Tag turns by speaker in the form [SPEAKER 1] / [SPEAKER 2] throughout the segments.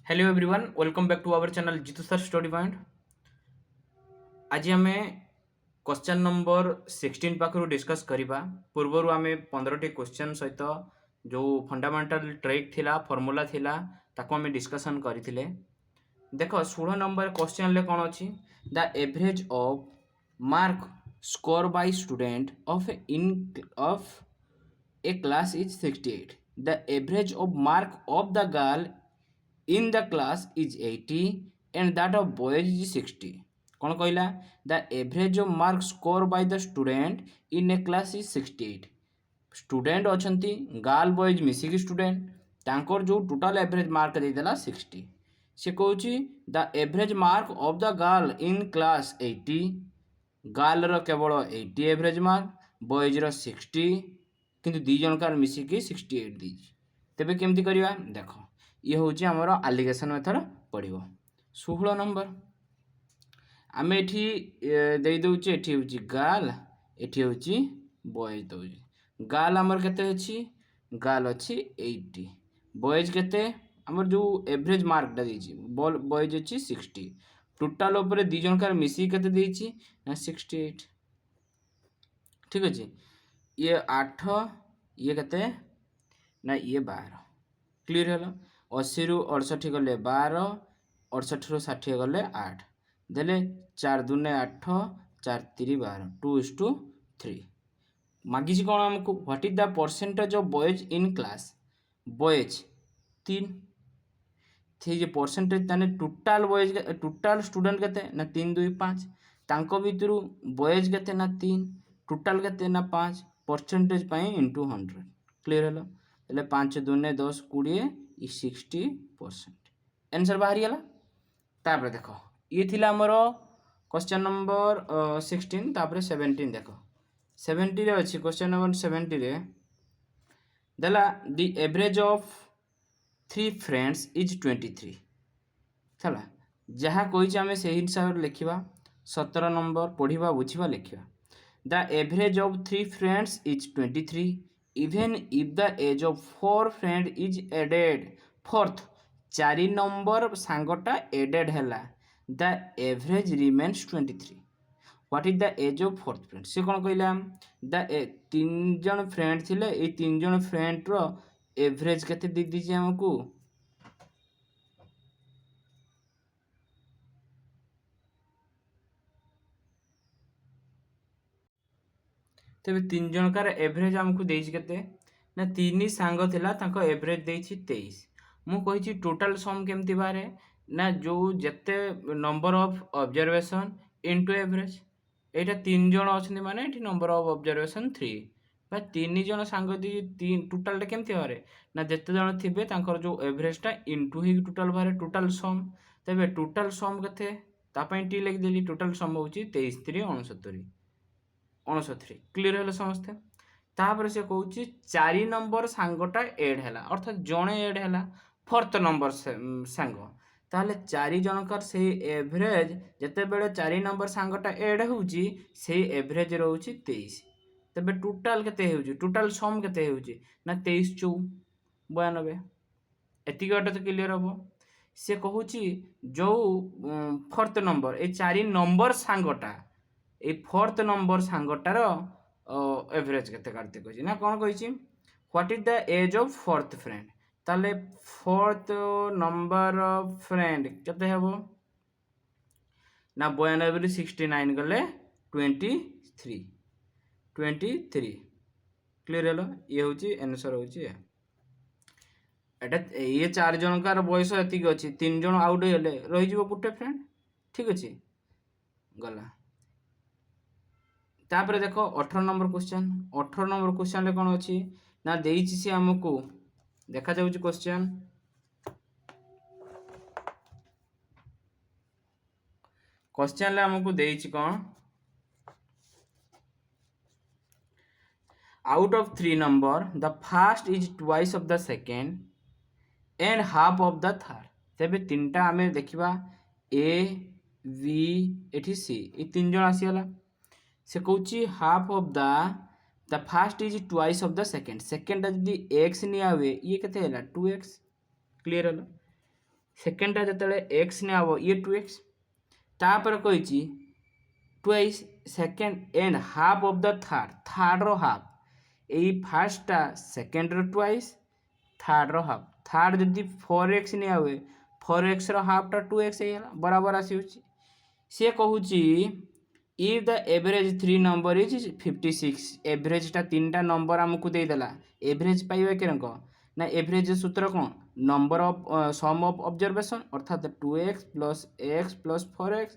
[SPEAKER 1] Hello everyone welcome back to our channel Jitu sir study point. आज आम question number 16 पाखु discuss करवा पूर्वर आम 15टी question सहित जो फंडामेंटल ट्रिक थिला फॉर्मूला थिला ताको आम डिस्कशन करथिले। देख 16 नंबर क्वेश्चन ले कौन अच्छी the average of mark score bye student of a class is 68. The average of mark of the girl in the class is 80 and that of boys is 60. कौन कहला the average of mark score by the student in a class is 68. Student अच्छी girl boys मिसिकी student तांकर जो total average mark देदेला 60. से कौच the average mark of the girl in class 80. Girl केवल 80 एवरेज मार्क बॉयज 60 किंतु दी जनकार मिसिकी 68 देजी। तेबे केमती करवा देख ये हूँ आमर आलिगेसन मेथड पड़ो 16 नंबर आम एटी देदे एटी हूँ गर्ल एटी हूँ बॉयज दौर गर्ल आमर केते अच्छी गर्ल अच्छी 80 बॉयज केते आमर जो एवरेज मार्कटा देछि बॉयज अच्छी 60 टोटाल उपर दी जनकार मिसिकी केते देछि ना 68 ठीक अच्छे। ये 8 ये केते ना ये 12 क्लीयर है 80 रु 68 गले 12 68 रु 60 गले 8 देले 4 दूने 8 4 3 12 2:3 मागिस कौन आमको what is the percentage of boys in class boys 3 थी जे परसेंटेज ताने टोटाल बॉयज टोटाल स्टूडेंट केते ना 3 2 5 तांको भितरु बॉयज केते ना 3 टोटाल केते ना 5 परसेंटेज पाई इंटू 100 क्लीयर है हेल्ले 5 दूने 10 20 60% आंसर बाहरी गला। तापर देख ये थिला हमर क्वेश्चन नंबर 16 तापर 17 देख 70 रे अछि क्वेश्चन नंबर 70 रे देला the average of 3 friends is 23 चला जहाँ कही आम से हिसाब से लिखा 17 नंबर पढ़ा बुझा लिखा the average of 3 friends is 23 even if the age of 4 friend is added fourth 4 number सांगटा एडेड है the average remains 23 what is the age of fourth friend से कौन कहला द 3 जन फ्रेंड थिले ए 3 जन फ्रेंड रो एवरेज केते दे दीजिए हमको तेरे 3 जनकार एवरेज आमको देछि केते ना 3 सांग थिला तांको एवरेज देछि 23 मु कहिछि टोटल सम केमति बारे ना जो जते number of observation into average एटा 3 जन अछन माने एठी नंबर ऑफ ऑब्जर्वेशन 3 बा 3 जन सांग दी 3 टोटल टा केमति बारे ना जते जन थिबे तांकर जो एवरेज टा इनटू ही टोटल बारे टोटल सम तेबे टोटल सम केते ता पई टी लिख देली टोटल सम होची 23 3 69 69 क्लीयर है समस्ते तापर से कहूँ 4 नंबर सांगटा एड है अर्थात जड़े एड है फोर्थ नंबर सांग ताहले 4 जनकर से एवरेज जिते बड़े 4 नंबर सांगटा एड होउची से एवरेज रोची 23 तबे टोटाल केते होउची टोटाल सम केते होउची ना 23 4 92 एति गटे तो क्लियर हबो से कहूँ जो फोर्थ नंबर ए 4 नंबर सांगटा ए फोर्थ नंबर सांगटार एवरेज केते काढते कहि ना कोन कहि what is the age of fourth friend ताले फोर्थ नंबर फ्रेंड केते हेबो ना 92 रे 69 गले 23 क्लियर हेलो ये होची आंसर होची एटा ये 4 जनकार बयस एतिक अछि 3 जन आउट हेले रहि जिवो गुटे फ्रेंड ठीक अछि गला तापर देखो 18 नंबर क्वेश्चन रे कौन अच्छी ना देइछि से हमको देखा जाउछि क्वेश्चन रे हमको देइछि कौन out of 3 number the first is twice of the second and half of the third तेबे तीनटा आमे देखिबा ए बी एठी सी ए 3 जन आसीगला से Cauchy half of the first is twice of the second जदि एक्स निया हुए ये केते हैला 2x क्लियर हला सेकेंडटा जो एक्स ने हम ये 2x तापर कही twice second and half of the third रो हाफ यही फार्स्टा सेकेंड रो ट्वाइस थर्ड रो हाफ थर्ड जदि 4x निया हुए 4x रो हाफटा 2x बराबर आसी सी कहूँ if the average 3 number is 56 एवरेजटा 3टा नंबर आमको देदेला एवरेज पाइबा कि ना एवरेज सूत्र कौन number of sum of observation अर्थात 2x plus x plus 4x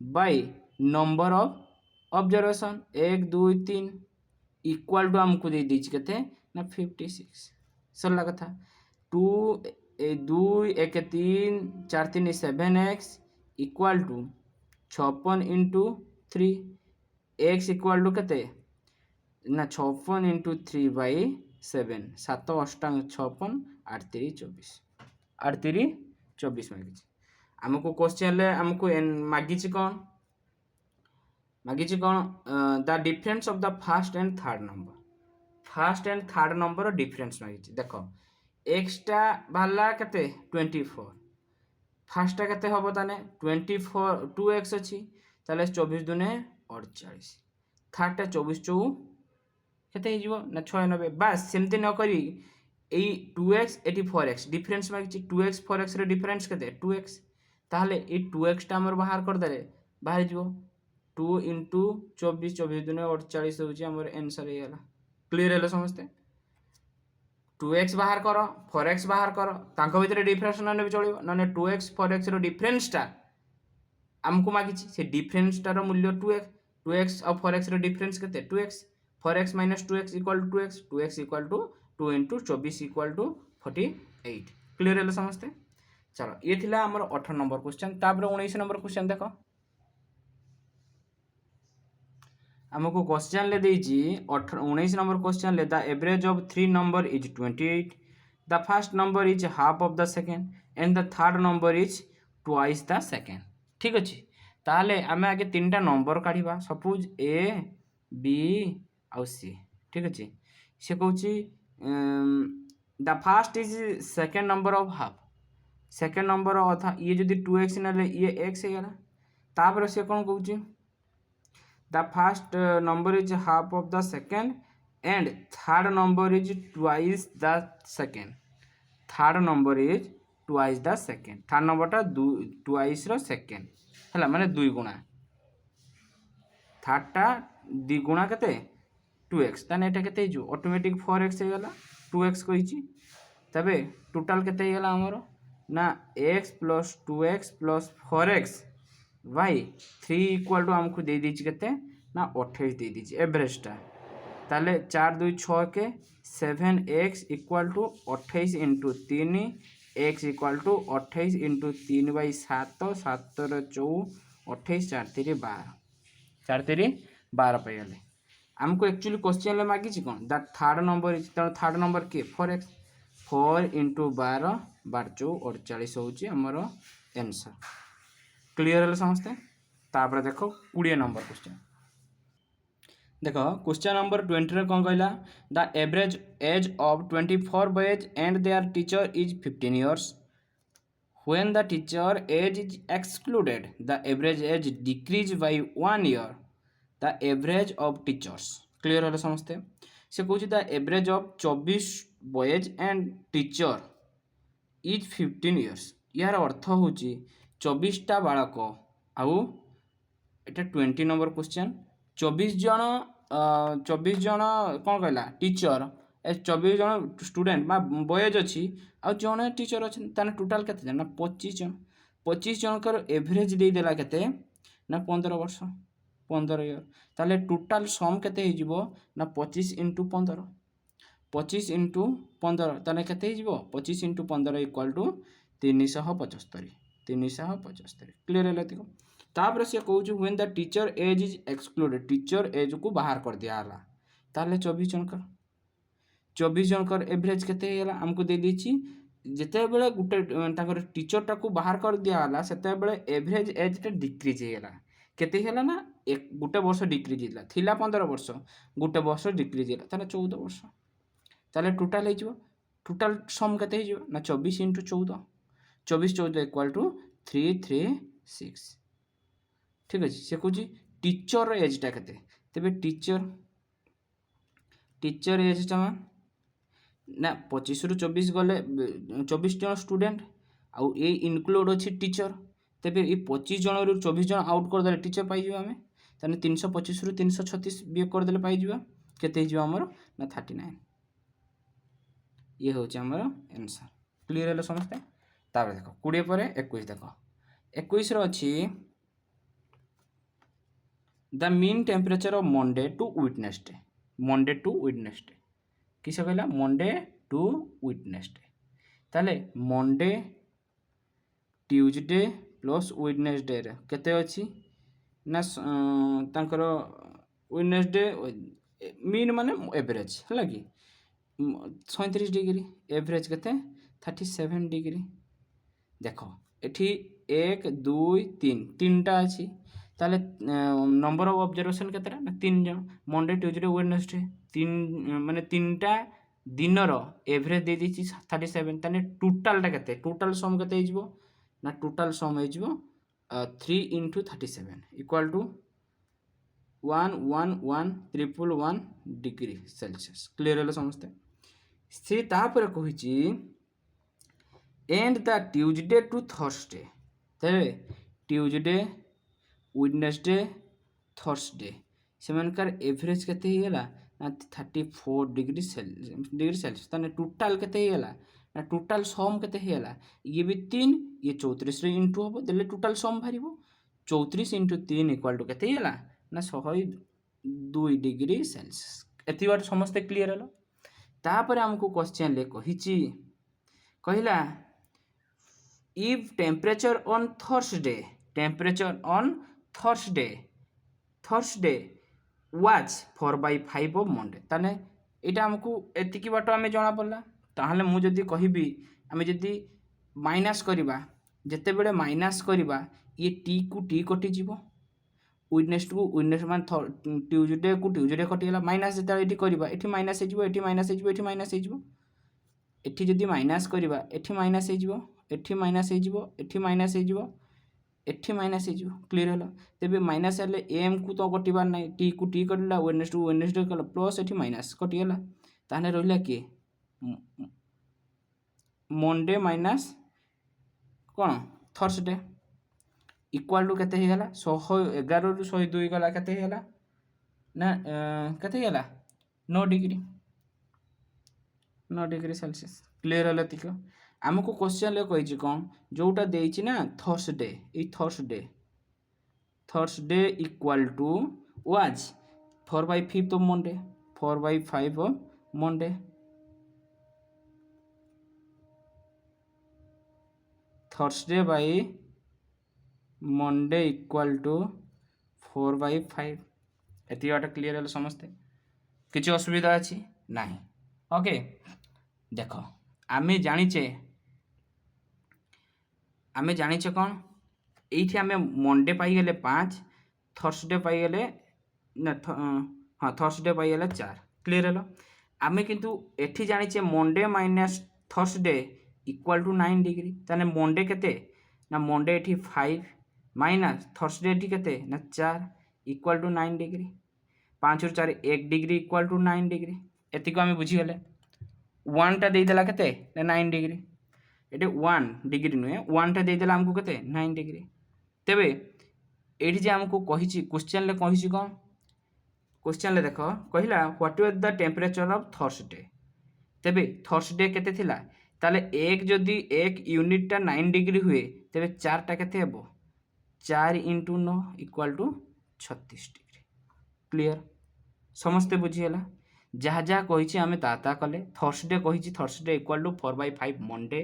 [SPEAKER 1] by number of observation 1 2 3 equal to आमको दे दीजिए केते ना 56 सरला कथा 2 2 1 3 4 3 7x equal to 56 into 3 x equal to केते ना 56 इंटू 3 बाई 7 7 अष्टांग 56 8 3 24 8 3 24 मागिଛି आमको क्वेश्चन ले आमको मागिଛି कौन the difference of the first and third number difference मागिଛି देखो x टा बाला केते 24 फार्स्टा केते हबो ताने 24 2x अछि ताले 24 दुने 48 थर्डटा 24 चौ केते हिजो ना 96 बस सेमती न करी এই 2x এটি 4x ডিফারেন্স মাগিছি 2x 4x রে ডিফারেন্স কেতে 2x তাহলে এই 2x টা আমার বাহার করে দেলে বাহার যাব 2 into 24 24 দুনে 48 হচ্ছে আমার आंसर হয়ে গেল ক্লিয়ার হলো समझते 2x बाहर कर 4x बाहर कर तांको भितर डिफरेंस ना भी चलिबो ना 2x 4x रो डिफरेंस टा आमको मागिछि से डिफरेंस टार मूल्य 2x और 4x रो डिफरेंस केते 2x 4x - 2x equal to 2x 2x equal to 2 into 24 equal to 48 clear है समझते चलो ये थिला हमर 18 नंबर क्वेश्चन तापर 19 नंबर क्वेश्चन देखो हमको क्वेश्चन ले देछि 19 नंबर क्वेश्चन ले the average of 3 number is 28 the first number is half of the second and the third number is twice the second ठीक अच्छे ताहले आमे आगे 3टा नंबर काढिबा सपोज ए बी आउ सी ठीक अच्छे से कहूँ the first is second number of half second number अथा ये जदि 2x ना ये x है तापर से कौन कहूँ the first number is half of the second and third number is twice the second third number is twice the second third नंबरटा ट्वाइस रो सेकेंड है माने 2 गुणा थर्डटा 2 गुणा केते 2x ताने एटा केते हिजो ऑटोमेटिक 4x हे गला 2x कहिची तबे टोटल केते हे गला हमरो ना x plus 2x plus 4x y 3 equal to हमको दे दीची केते ना 28 दे दीची एवरेजटा ताले 4 2 6 के 7x equal to 28 into 3 x equal to 28 into 3 by 7 7 रो 4 28 4 3 12 4 3 12 पे गले हमको एक्चुअली क्वेश्चन ले मागिछि कोन द थर्ड नंबर इज त थर्ड नंबर के 4x 4 इंटू 12 12 48 होची हमर आंसर क्लियर है समझते तापर देखो 20 नंबर क्वेश्चन देखो क्वेश्चन नंबर 20 रे कोन कहला the average age of 24 boys and there teacher is 15 years when the teacher age is excluded the average age decrease by 1 year the average of teachers clear है समझते से कहूँ the average of 24 boys and teacher is 15 years यार अर्थ हूँ 24टा बालक आउ एटा 20 number question 24 जन कौन कहला टीचर 24 जन स्टूडेंट बॉयज अच्छी आउ जड़े टीचर अच्छे टोटाल के ना 25 जनकर एवरेज देदेला केते ना 15 वर्ष 15 इयर ताले टोटाल सम केते हिजिबो ना 25 इंटू 15 25 इंटू 15 ताले केते हिजिबो 25 इंटू 15 इक्वल टू 375 क्लियर है देखो तापर से कहूँ when the teacher age is excluded teacher age को बाहर कर दिया हला ताले 24 जनकर एवरेज केते हैला हमको दे दीची जेते बेले गुटे ताकर टीचर टाको बाहर कर दिया हला सेते बेले एवरेज एज टा डिक्रीज हैला केते हैला ना एक गुटे वर्ष डिक्रीज हैला थिला 15 वर्ष गुटे वर्ष डिक्रीज हैला ताले 14 वर्ष ताले टोटल हे जिवो टोटल सम केते हे जिवो ना 24 * 14 24 इक्वाल टू 336 ठीक अच्छे से कौन टीचर एजटा के तेरे टीचर एजटा ना 25 रु 24 गले 24 जन स्टूडेंट आउ ये इनक्लूड अच्छी टीचर तेरे ये 25 जन रु 24 जन आउट करदे टीचर पाई आम ताने 325 रु 336 बिहे करदे पाई केते आमर ना 39 ये हूँ आमर आंसर क्लीयर है समस्ते तापर देख 20 पर 21 देख 21 अच्छी the mean temperature of Monday to Wednesday किस कहला मंडे टू वेडनेसडे ताले मंडे ट्यूसडे प्लस वेडनेसडे केते अच्छी ना तांकर वेडनेसडे मीन माने एवरेज है कि 37 डिग्री एवरेज केते 37 डिग्री देख एठी 1 2 3 तीनटा अच्छी ताले नंबर ऑफ ऑब्जर्वेशन केतेटा ना 3 जन मंडे ट्यूसडे वेडनेसडे तीन माने तीनटा दिनर एवरेज दे दीची 37 ताने टोटलटा केते टोटल सम केते हिजबो ना टोटल सम हिजबो 3 * 37 equal to 111 degree Celsius clear है समझते से तापर कहिची and the Tuesday to Thursday तेरे ट्यूसडे वेडनेसडे थर्सडे सेमानकर एवरेज केते हिगला ना 34 डिग्री सेल्सियस ताने टोटल केते हिगला ना टोटल सम केते हिगला ये भी 3 ये 34 रे इंटू हबो देले टोटल सम भारिबो 34 * 3 इक्वल टू केते हिगला ना 102 डिग्री सेल्सियस एति बार समस्त क्लियर हलो तापर हमको क्वेश्चन ले कहिची कहला if temperature on Thursday was 4/5 of Monday ताने एटा हमको एतिकी बाट आमे जणा पड़ला ताहले मु जदी कहिबी आमे जदी माइनस करिबा जते बेले माइनस करिबा ये टी को टी कटि जीवो वेडनेसडे मान ट्यूसडे को ट्यूसडे कटि गला माइनस जते एठी करिबा एठी माइनस हे जीवो एठी माइनस हे जीवो एठी माइनस हे जीवो एठी जदी माइनस करिबा एठी माइनस हे जीवो एठी माइनस हे जीवो एठी माइनस हे जीवो एठी माइनस हे जीवो क्लियर हलो तेबे माइनस हेले एम को तो कटिबार नै टी को टी कटला वेडनेसडे कला प्लस एठी माइनस कटि गला ताने रहिला के मंडे माइनस कोन थर्सडे इक्वल टू केते हेगला 111 रु 102 गला केते हेगला ना केते हेगला 9 डिग्री सेल्सियस क्लियर हला तिको आमको क्वेश्चन ले कहिछि कोन जोटा देइछि ना Thursday equal to was 4/5 of Monday 4/5 of Monday Thursday by Monday equal to 4/5 एति बाटा क्लियर हल समस्ते किछि असुविधा अछि नाही ओके देखो आमे जानिचे कौन ये आम मंडे पाई गले 5 थर्सडे पाई गले ना हाँ थर्सडे पाई गले 4 क्लियर हलो आम किंतु एठी जानिचे Monday minus Thursday equal to 9 degree ताने मंडे केते ना मंडे एठी 5 माइनस थर्सडे एठी केते ना 4 इक्वल टू 9 डिग्री 5 रु 4 1 डिग्री इक्वल टू 9 डिग्री एति को आम बुझी गले 1 टा दे देला केते ना 9 डिग्री एटे 1 डिग्री नुहे 1 टा दे देला हमको केते 9 डिग्री तेबे एठी जे हमको कहिछि क्वेश्चन ले कहिछि कोन क्वेश्चन ले देखो कहिला what was the temperature of Thursday तेबे थर्सडे केते थिला ताले एक जदी एक यूनिट टा 9 डिग्री हुए तेबे 4 टा केते हेबो 4 * 9 इक्वल टू 36 डिग्री क्लियर समस्ते बुझियला जहाँ जहाँ कही आम ता कले थर्सडे कही Thursday equal to 4/5 Monday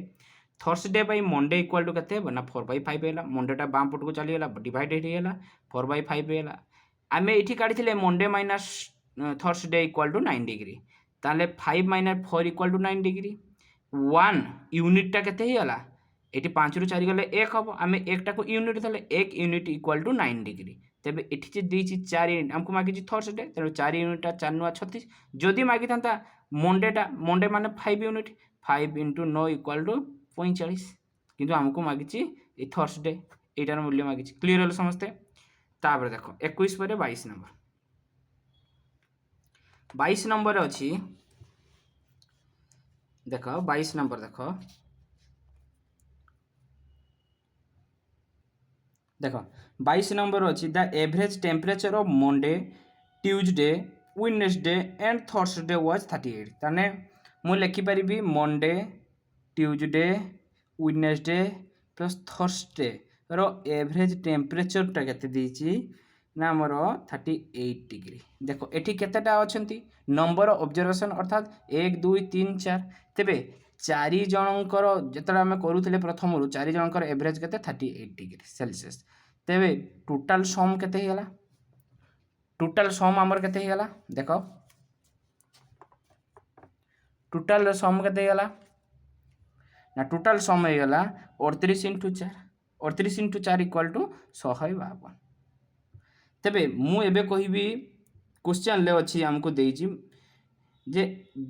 [SPEAKER 1] Thursday by Monday equal to केते ना 4/5 है मंडेटा बाम पट को चलीगला डिवाइडेड होगा 4/5 है आम ये काढ़ी Monday minus Thursday equal to 9 degree ताले 5 - 4 इक्वल टू 9 डिग्री 1 यूनिटा केते होगा ये 5 रु 4 गले 1 हम आम एक को यूनिट देले 1 यूनिट इक्वल टू 9 डिग्री तेबे एठी जे 4 यूनिट हमको मागिछि थर्सडे तेणु 4 यूनिट 4 नुआ 36 जदि मागी था मंडे माने 5 यूनिट 5 * 9 इक्वल टू 45 किंतु आमको मागिची ए थर्सडे एटार मूल्य मागिची क्लियर होल समस्ते तापर देखो 21 पर 22 नंबर 22 नंबर अच्छी देख 22 नंबर देख 22 नंबर अच्छी the average temperature of Monday Tuesday Wednesday and Thursday was 38 ताने मु लिखि परिबी Monday Tuesday Wednesday plus Thursday रो एवरेज टेम्परेचरटा केते देछि ना मोर 38 डिग्री देखो एठी केतेटा अछंती नंबर ऑब्जर्वेशन अर्थात 1 2 3 4 तेबे चारि जनकर जेतरा हम करूथिले प्रथम रु चारि जनकर एवरेज केते 38 डिग्री सेल्सियस तेबे टोटल सम केते हेला टोटल सम हमर केते हेला देखो टोटल सम केते हेला ना टोटल सम हो गला 38 इंटू 4 38 इंटू 4 इक्वल टू 152 तेबे मु एबे कहिबी क्वेश्चन ले अछि हमको देछि जे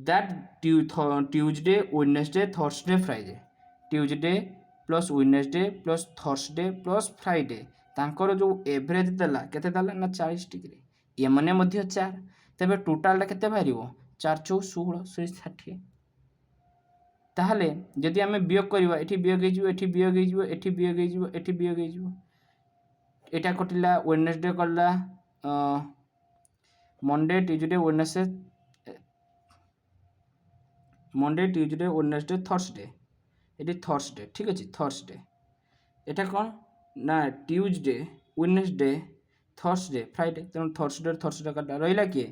[SPEAKER 1] that Tuesday Wednesday Thursday Friday Tuesday plus Wednesday plus Thursday plus Friday तांकर जो एवरेज देला केते देला ना 40 डिग्री ये मने मध्य 4 तेबे टोटल केते बाहरिबो 4 4 16 60 ताहले जदि आमे वियोग करबा एठी वियोग हे जिवो एठी वियोग हे जिवो एठी वियोग हे जिवो एठी वियोग हे जिवो एटा कटिला वेडनेसडे करला Monday Tuesday Wednesday Thursday eighty Thursday ठीक अछि थर्सडे एटा कोन ना ट्यूसडे वेडनेसडे थर्सडे फ्राइडे तेन थर्सडे कटा रहिला के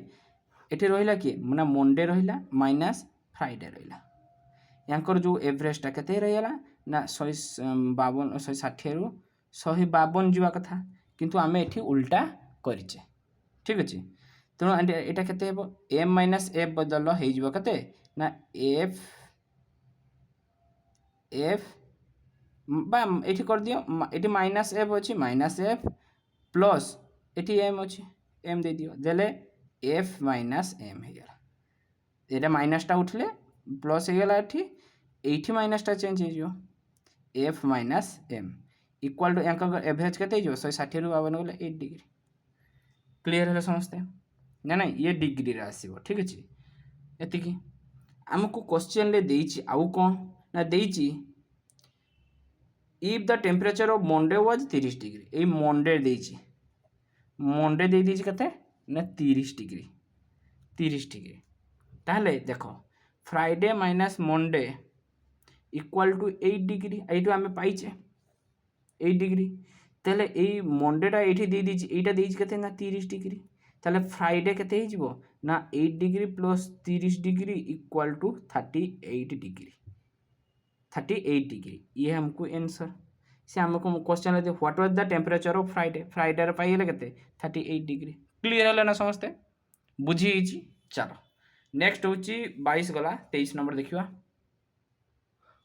[SPEAKER 1] एठी रहिला के माने मंडे रहिला माइनस फ्राइडे रहिला यांकर जो एवरेजटा केते रहिला ना 152 160 रु 152 जीवा कथा किंतु आमे एठी उल्टा करिचे ठीक अछि तेणु एटा केते हेबो m माइनस f बदल हे जीवा केते ना f बा एठी कर दियो एठी माइनस f अछि माइनस f प्लस एठी m अछि m दे दियो देले f माइनस m हे गेला एटा माइनस टा उठले प्लस हे गेला एठी माइनस टा चेंज हे जियो f minus m equal to यांकर एवरेज केते जो 160 रु 52 गले 8 डिग्री क्लियर है समझते ना ना ये डिग्री रे आसीबो ठीक अछि एति की हमको क्वेश्चन ले देछि आउ कोन ना देछि if the temperature of Monday was 30 degree ए मंडे देछि मंडे दे देछि कते ना 30 डिग्री ताहले देखो Friday minus Monday equal to 8 degree एटू आमे पाइचे 8 डिग्री ताहले ए मंडेटा एठी दे दिछि एटा देछि कते ना 30 डिग्री ताहले फ्राइडे कते हे जिवो ना 8 degree plus 30 degree equal to 38 degree ये हमको आंसर से हमको क्वेश्चन है what was the temperature of Friday रे पाइले कते 38 डिग्री क्लियर होला ना समझते बुझी हिची चलो नेक्स्ट होची 22 गला 23 नंबर देखिवा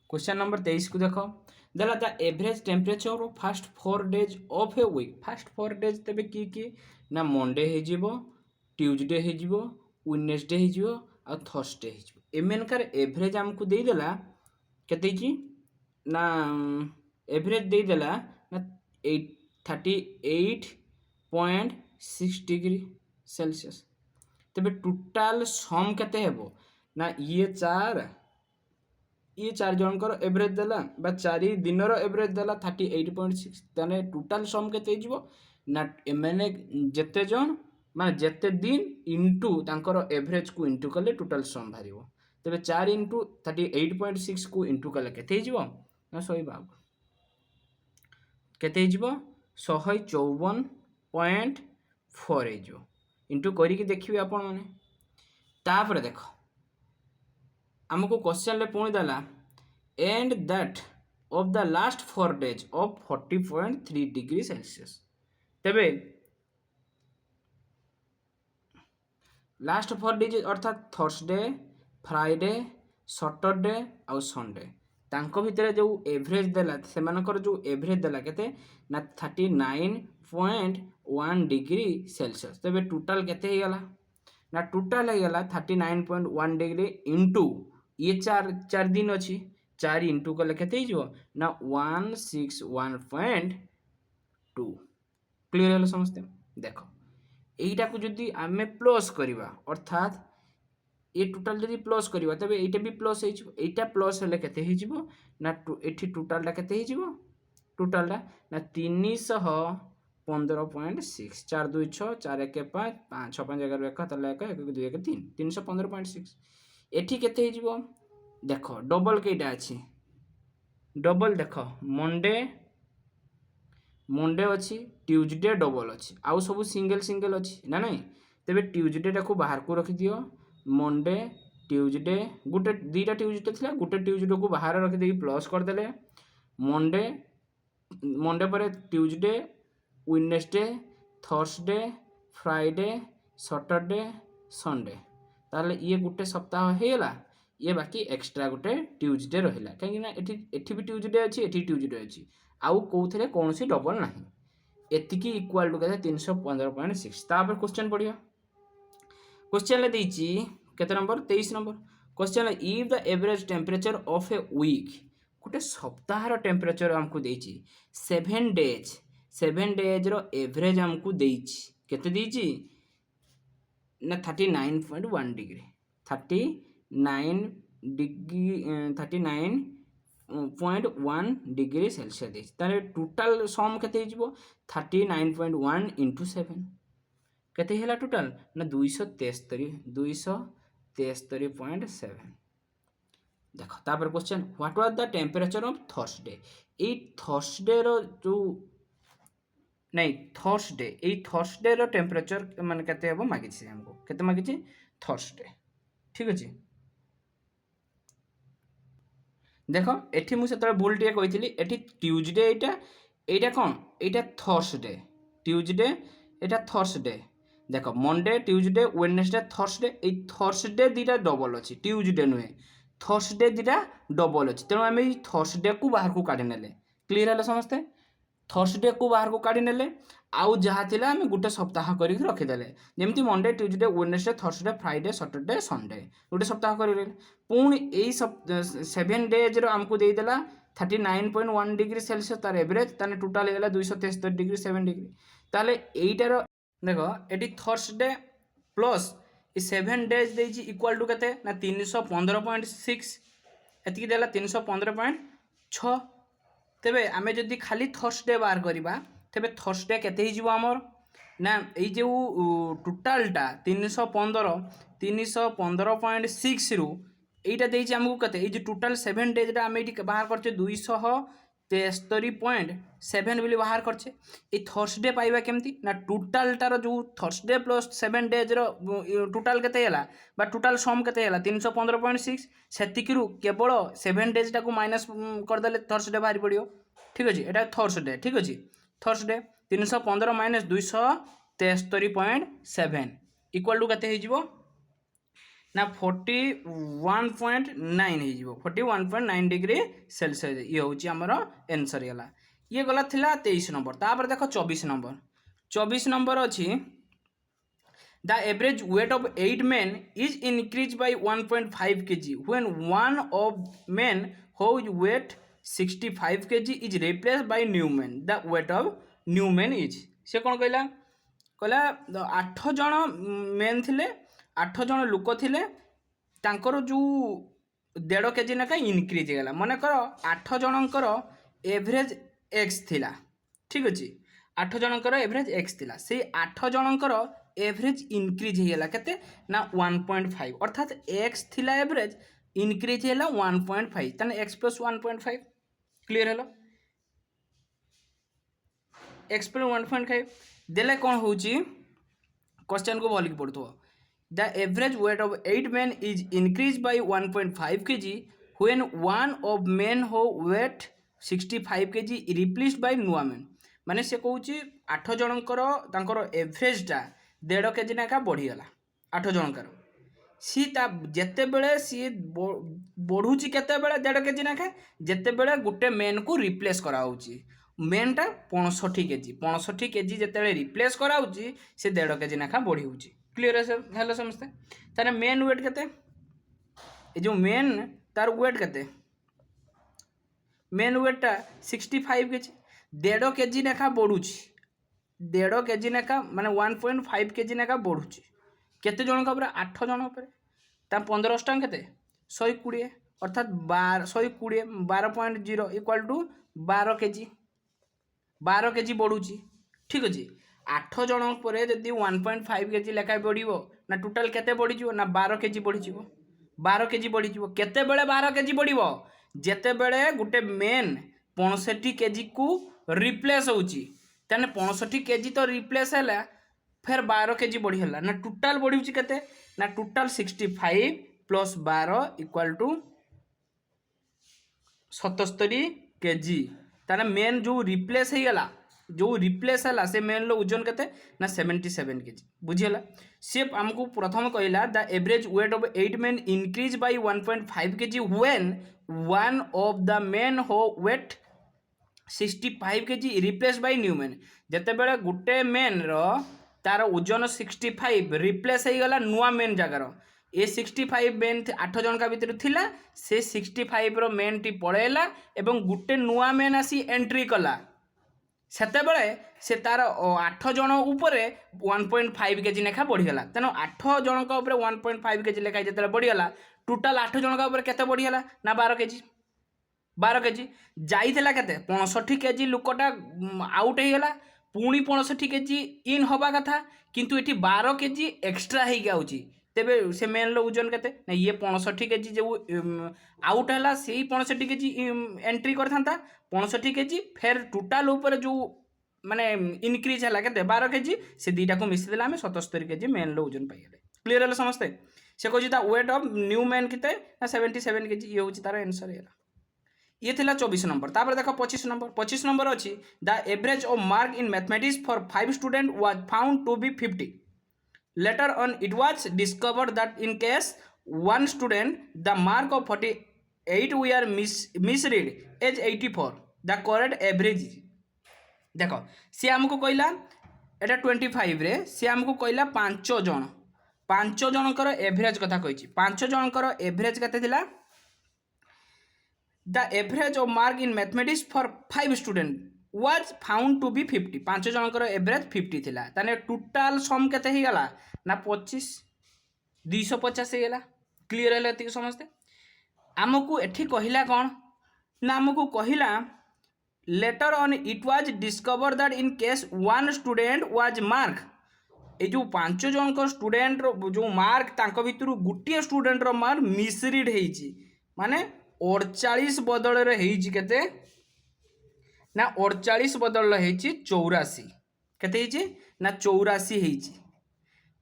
[SPEAKER 1] क्वेश्चन नंबर 23 को देखो देला the average temperature of first 4 days of a week first 4 days तबे की ना मंडे हे जिवो ट्यूसडे हे जिवो वेडनेसडे हे जिवो आ थर्सडे हे जिवो एमेनकर एवरेज हमको दे देला केते की ना एवरेज दे देला ना 38.6 डिग्री सेल्सियस तबे टोटल सम केते हेबो ना ये चार जनकर एवरेज देला बा चारि दिनर एवरेज देला 38.6 तने टोटल सम केते जिवो ना एमने जेते जन माने जेते दिन इनटू तांकर एवरेज को इनटू कले टोटल सम भारिबो तबे 4 इनटू 38.6 को इनटू कले केते जिवो ना 152 केते जिवो 154.4 हे जो इनटू करी के देखिबे आपण माने तापर देखो हमको क्वेश्चन ले पुणी देला and that of the last 4 days of 40.3 degree Celsius तबे लास्ट 4 डेज अर्थात थर्सडे फ्राइडे सैटरडे और संडे तांको भितर जो एवरेज देला सेमानकर जो एवरेज देला केते ना 39.1 डिग्री सेल्सियस तबे टोटल केते हे गला ना टोटल हे गला 39.1 डिग्री इनटू ये चार दिन अच्छी 4 इंटू कले केते हिजो ना 161.2 क्लियर है समझते देख এইটা को जदि आमे प्लस करवा अर्थात ये टोटाल जदि प्लस करवा तबे এইটা भी प्लस ହେଇଯିବ এইটা प्लस हेले केते ହେଇଯିବ ना एठी टोटालटा केते ହେଇଯିବ टोटालटा ना 315.6 4 2 6 4 1 5 5 6 5 11 1 तले 1 1 2 1 3 315.6 एठी केते ହେଇଯିବ देख डबल केटा अछि डबल देख मंडे मंडे अच्छी ट्यूजडे डबल अच्छी आउ सब सिंगल सिंगल अच्छी ना नहीं तेरे ट्यूजडे टाको बाहर को रखी दियो मंडे ट्यूजडे गोटे दीटा ट्यूजडे थी गोटे ट्यूजडे को बाहर रखीदे प्लस करदे मंडे मंडे पर Tuesday Wednesday Thursday Friday Saturday Sunday ताहले ये गोटे सप्ताह होगा ये बाकी एक्स्ट्रा गोटे ट्यूजडे रहा कहीं एठी भी ट्यूजडे अच्छी एठी ट्यूजडे अच्छी आउ कौन कौन सी डबल ना एतिकी इक्वाल टू कहते 315.6 तापर क्वेश्चन पढ़िया क्वेश्चन देती केते number 23 number question if the average temperature of a week गोटे सप्ताह टेम्परेचर आमको देती 7 डेज रो एवरेज आमको देती केते देती ना 39.1 डिग्री 39.1 डिग्री सेल्सियस देती तारे टोटाल सम केते हिजबो 39.1 इंटू 7 केते हैला टोटाल ना 273.7 देखो तापर question what was the temperature of Thursday ए थर्सडे रो जो नहीं थर्सडे रो टेम्परेचर माने केते हेबो मागिछि हमको केते मागिछि थर्सडे ठीक अछि देख एठी मुझे से भूल टे कही एठी ट्यूजडे एटा कौन एटा थर्सडे ट्यूजडे एटा थर्सडे देख मंडे ट्यूजडे वेडनेसडे थर्सडे दीटा डबल अच्छी ट्यूजडे नुहे थर्सडे दीटा डबल अच्छी तेणु आम थर्सडे को बाहर को काढ़ी नेले क्लीयर है समस्ते थर्सडे को बाहर को काढ़ी नेले आउ जहाँ थिला आम गोटे सप्ताह करके रखीदे जमी Monday Tuesday Wednesday Thursday Friday Saturday Sunday गोटे सप्ताह कर पुणी यही 7 डेज आमको देदेला 39.1 डिग्री सेल्सियस तार एवरेज ताने टोटाल होगा 273 डिग्री 7 डिग्री ताले एटार देख ये थर्सडे प्लस 7 डेज देती इक्वाल टू केते ना 315.6 एतिकी देला 315.6 तेबे आमे जदि खाली थर्सडे बाहर करवा तेबे थर्सडे केते हिजबो हमर ना ये जो टोटालटा 315.6 रु এইটা দেইছি আমাকে কত এই যে টোটাল 7 ডেজটা আমি এটি বাহার করছে 273.7 বলে বাহার করছে এই থর্সডে পাইবা কেমতি না টোটালটার যে থর্সডে প্লস 7 ডেজর টোটাল কেতে হেলা বা টোটাল সম কেতে হেলা 315.6 সেতিকিরু কেবল 7 ডেজটাকে মাইনাস করদেলে থর্সডে বাহারি পড়িব ঠিক আছে এটা থর্সডে ঠিক আছে থর্সডे 315 মাইনাস 273.7 ইকুয়াল টু কেতে হয়ে ना 41.9 हो 41.9 डिग्री सेल्सियस ये हूँ आमर एनसर गला ये गला थिला 23 नंबर तापर देख 24 नंबर अच्छी the average weight of 8 men is increase by 1.5 kg when one of men whose weight 65 kg is replaced by new man the weight of new man is से कौन कहला 8 जन मेन थिले 8 जन लोक थिले तांकर जो 1.5 kg नाका इनक्रीज होगा मन कर 8 जनकर एवरेज एक्स थिला ठीक अच्छे 8 जनकर एवरेज एक्स थिला से 8 जनकर एवरेज इनक्रीज होगा केते ना 1.5 अर्थात एक्स थिला एवरेज इनक्रीज है 1.5 ताने एक्स प्लस 1.5 क्लियर है एक्स प्लस 1.5 देले कौन होची क्वेश्चन को भल पढ़ु The average weight of 8 men is increased by 1.5 kg when one of men who weight 65 kg is replaced by new men माने से कहूँ 8 जनकर तांकर एवरेजटा 1.5 kg नाका बढ़ीगला 8 जनकर सी जिते बड़े सी बढ़ुची केते बेले 1.5 kg नाका जिते बड़े गोटे मेन को रिप्लेस कराउची मेनटा 65 kg जिते रिप्लेस कराउची से 1.5 kg नाका बढ़ी होची क्लियर है हेलो समझते तारे मेन वेट केते ए जो मेन तार वेट केते मेन वेटा 65 केजी 1.5 केजी लेखा बढ़ुची 1.5 केजी लेखा माने 1.5 केजी लेखा बढ़ुची केते जन का 8 जन पर 15 टଙ୍କା केते 120 अर्थात 120 12.0 इक्वल टू 12 केजी बढ़ुची ठीक अच्छे 8 जन पर जदि 1.5 केजी लेखा बढ़ो ना टोटाल केते बढ़ी ना 12 केजी बढ़ी 12 केजी बढ़ी केते बेले 12 केजी बढ़ो जेते बेले गुटे मेन 65 केजी को रिप्लेस होची ताने 65 केजी तो रिप्लेस है फिर 12 केजी बढ़ीगला ना टोटाल बढ़ी केते ना total 65 plus 12 equal to 77 KG ताने मेन जो रिप्लेस है से मेन लो ओजन केते ना 77 केजी बुझीगला से हमको प्रथम कहला the average weight of 8 men increase by 1.5 KG when one of the men हो weight 65 KG replace by new men जेते बेले गुटे मेन रो तार ओजन 65 रिप्लेस हो गला नुआ मेन जगार ए 65 मेन 8 जन का भीतर थिला से 65 रो मेन टी पळेला एवं गुटे नुआ मेन आसी एंट्री कला सेते बेले से तार 8 जन ऊपर 1.5 केजी लेखा बढ़ीगला तेणु 8 जन का ऊपर 1.5 केजी लेखा जेते बढ़ीगला टोटाल 8 जन का ऊपर केते बढ़ीगला ना 12 केजी जाइथिला केते 65 केजी लुकटा आउट हो गला पुणी 65 केजी इन हवा कथा किंतु एठी 12 केजी एक्स्ट्रा हो गया तेबे से मेन लो ओजन केते ना ये 65 केजी जो आउट है से 65 केजी एंट्री करता 65 केजी फिर टोटाल ऊपर जो माने इनक्रीज है केते 12 केजी से दीटा को मिसी देला हमें 77 केजी मेन लो ओजन पाइले क्लियर है समस्ते से कहछि the weight of new man केते ना 77 केजी ये होछि तार आंसर है ये थिला 24 नंबर तापर देखो 25 नंबर अच्छी the average of mark in mathematics for 5 student was found to be 50 later on it was discovered that in case one student the mark of 48 we are misread as 84 the correct average देखो सी हमको कहला एटा 25 रे सी हमको कहला 5 जनकर average कथा कहिछि 5 जनकर average कते थिला the average of mark in mathematics for 5 student was found to be 50 5 Jankar average 50 थिला ताने टोटल सम केते ही गला ना 25 250 ही गला क्लियर है एति समझते हमको एठी कहिला कोन ना हमको कहिला letter on it was discover that in case one student was mark ए जो 5 जनकर स्टूडेंट रो जो मार्क तांको भितरु गुटिया स्टूडेंट रो मार्क मिसरीड हेछि माने 48 बदल रही केते ना 48 बदल रही 84 केते ना 84 हेची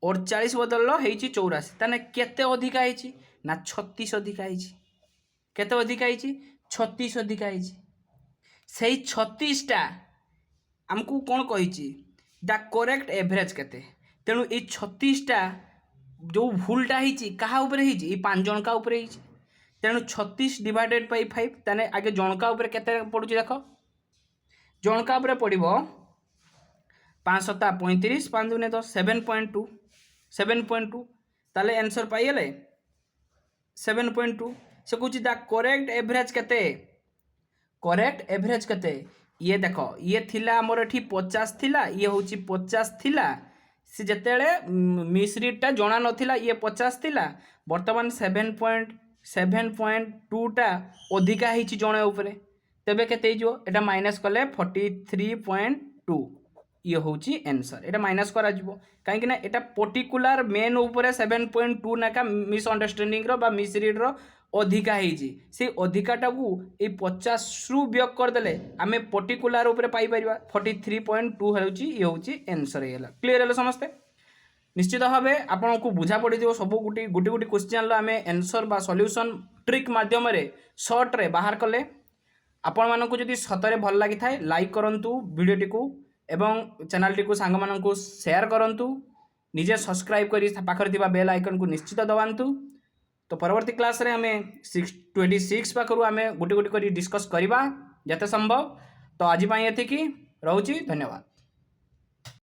[SPEAKER 1] 48 बदल रही 84 ताने केते अधिका हेची ना 36 अधिका हेची केते अधिका हेची 36 अधिका हेची सेही 36 टा हमकू कोन कहिची द करेक्ट एवरेज केते तेनु ए 36 टा जो भूलटा हेची कहा ऊपर हेची ए 5 जन का ऊपर हेची तेणु 36 डिवाइडेड बाय 5 ताने आगे जनका ऊपर केते पडुची देखो जनका ऊपर पड़िबो 5 7 35 5 दुने 10 7.2 ताले आंसर पाइले 7.2 से कुछ द करेक्ट एवरेज केते ये देखो ये थिला हमर एठी 50 थिला ये होची 50 थिला से जतेले मिसरीटा जणा नथिला ये 50 थिला वर्तमान 7.2 टा अधिका हिची जणे ऊपर तेबे केते जो एटा माइनस कले 43.2 ये होची आंसर एटा माइनस करा जिवो काहे कि ना एटा पर्टिकुलर मेन ऊपर 7.2 नाका मिस अंडरस्टैंडिंग रो बा मिसरीड रो अधिका हिची से अधिकाटा को ए 50 रु वियोग कर देले आमे पर्टिकुलर ऊपर पाई परिबा 43.2 होची ये होची आंसर हेला क्लियर है समझते निश्चित भाव आपन को बुझा पड़ी सब गोटे गोटे क्वेश्चन आम आंसर बा सॉल्यूशन ट्रिक माध्यम शॉर्ट रे बाहर कले आपण मानक जदि सतरे भल लगी थाए लाइक करंतु वीडियोटी को एवं चैनल टी को सांग मानक शेयर करंतु निजे सब्सक्राइब करी पाखर थिबा बेल आइकन को निश्चित दबांतु तो परवर्ती क्लास रे हमें 26 पाखरु आम गोटे गोटे करी डिस्कस करबा जते संभव तो आज एतिकी रहउची धन्यवाद।